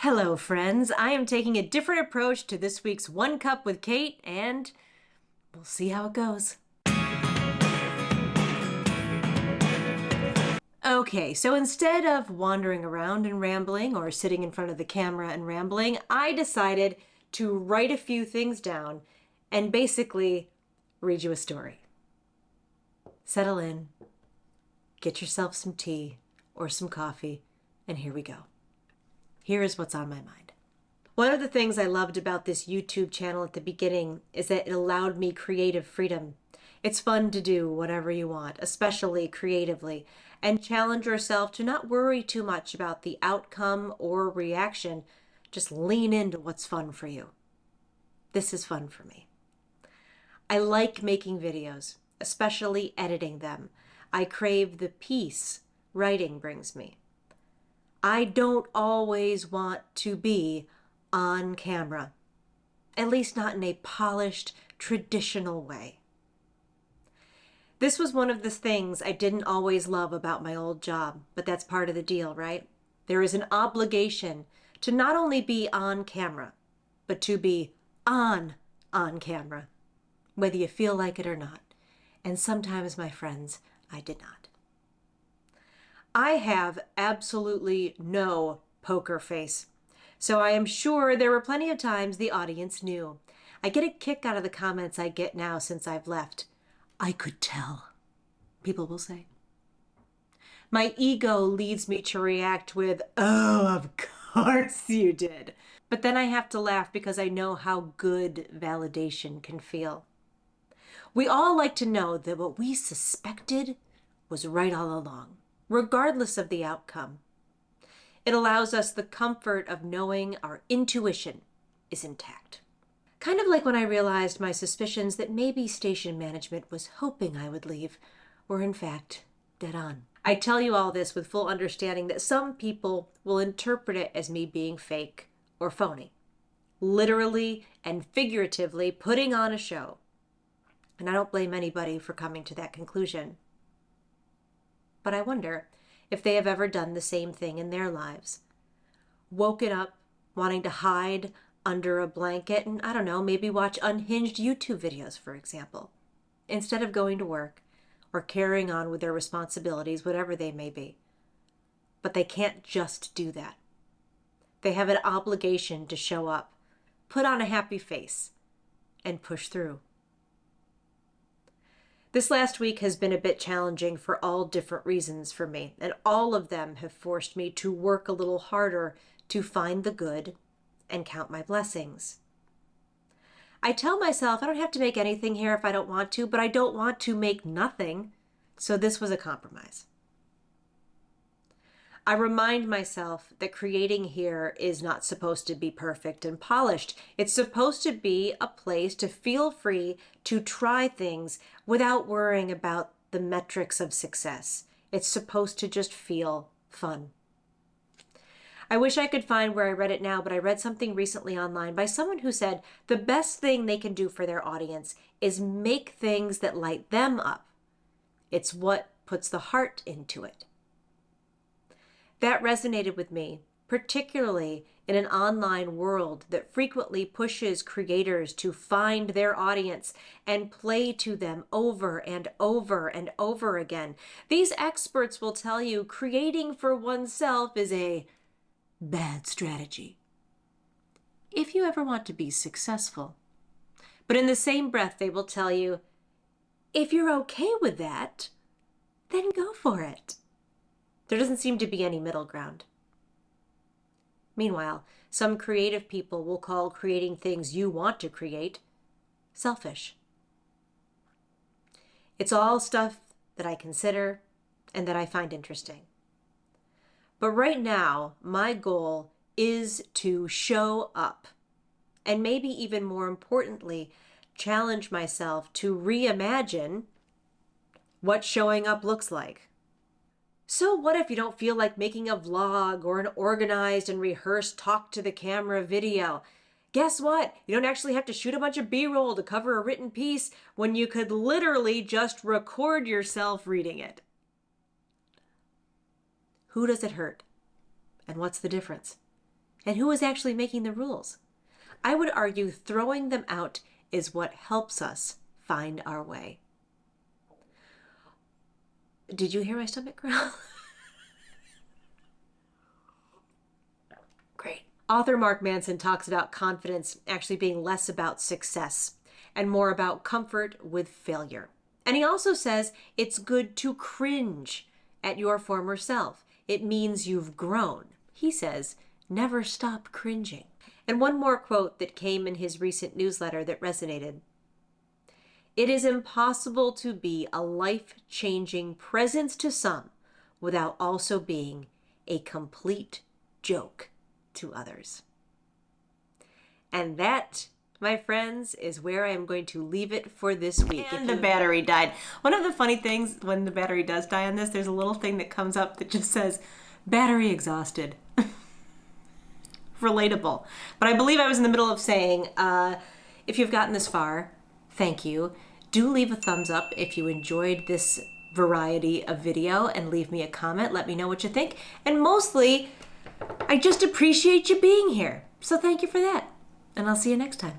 Hello, friends. I am taking a different approach to this week's One Cup with Kate, and we'll see how it goes. Okay, so instead of wandering around and rambling or sitting in front of the camera and rambling, I decided to write a few things down and basically read you a story. Settle in, get yourself some tea or some coffee, and here we go. Here is what's on my mind. One of the things I loved about this YouTube channel at the beginning is that it allowed me creative freedom. It's fun to do whatever you want, especially creatively, and challenge yourself to not worry too much about the outcome or reaction. Just lean into what's fun for you. This is fun for me. I like making videos, especially editing them. I crave the peace writing brings me. I don't always want to be on camera, at least not in a polished, traditional way. This was one of the things I didn't always love about my old job, but that's part of the deal, right? There is an obligation to not only be on camera, but to be on camera, whether you feel like it or not. And sometimes, my friends, I did not. I have absolutely no poker face, so I am sure there were plenty of times the audience knew. I get a kick out of the comments I get now since I've left. I could tell, people will say. My ego leads me to react with, oh, of course you did. But then I have to laugh because I know how good validation can feel. We all like to know that what we suspected was right all along, regardless of the outcome. It allows us the comfort of knowing our intuition is intact. Kind of like when I realized my suspicions that maybe station management was hoping I would leave were in fact dead on. I tell you all this with full understanding that some people will interpret it as me being fake or phony, literally and figuratively putting on a show. And I don't blame anybody for coming to that conclusion. But I wonder if they have ever done the same thing in their lives. Woken up wanting to hide under a blanket and, I don't know, maybe watch unhinged YouTube videos, for example, instead of going to work or carrying on with their responsibilities, whatever they may be. But they can't just do that. They have an obligation to show up, put on a happy face, and push through. This last week has been a bit challenging for all different reasons for me, and all of them have forced me to work a little harder to find the good and count my blessings. I tell myself I don't have to make anything here if I don't want to, but I don't want to make nothing, so this was a compromise. I remind myself that creating here is not supposed to be perfect and polished. It's supposed to be a place to feel free to try things without worrying about the metrics of success. It's supposed to just feel fun. I wish I could find where I read it now, but I read something recently online by someone who said the best thing they can do for their audience is make things that light them up. It's what puts the heart into it. That resonated with me, particularly in an online world that frequently pushes creators to find their audience and play to them over and over and over again. These experts will tell you creating for oneself is a bad strategy if you ever want to be successful. But in the same breath, they will tell you, if you're okay with that, then go for it. There doesn't seem to be any middle ground. Meanwhile, some creative people will call creating things you want to create selfish. It's all stuff that I consider and that I find interesting. But right now, my goal is to show up, and maybe even more importantly, challenge myself to reimagine what showing up looks like. So what if you don't feel like making a vlog or an organized and rehearsed talk to the camera video? Guess what? You don't actually have to shoot a bunch of B-roll to cover a written piece when you could literally just record yourself reading it. Who does it hurt? And what's the difference? And who is actually making the rules? I would argue throwing them out is what helps us find our way. Did you hear my stomach growl? Great. Author Mark Manson talks about confidence actually being less about success and more about comfort with failure. And he also says it's good to cringe at your former self. It means you've grown. He says, never stop cringing. And one more quote that came in his recent newsletter that resonated. It is impossible to be a life-changing presence to some without also being a complete joke to others. And that, my friends, is where I am going to leave it for this week. And the battery died. One of the funny things when the battery does die on this, there's a little thing that comes up that just says, battery exhausted. Relatable. But I believe I was in the middle of saying, if you've gotten this far, thank you. Do leave a thumbs up if you enjoyed this variety of video and leave me a comment. Let me know what you think. And mostly, I just appreciate you being here. So thank you for that. And I'll see you next time.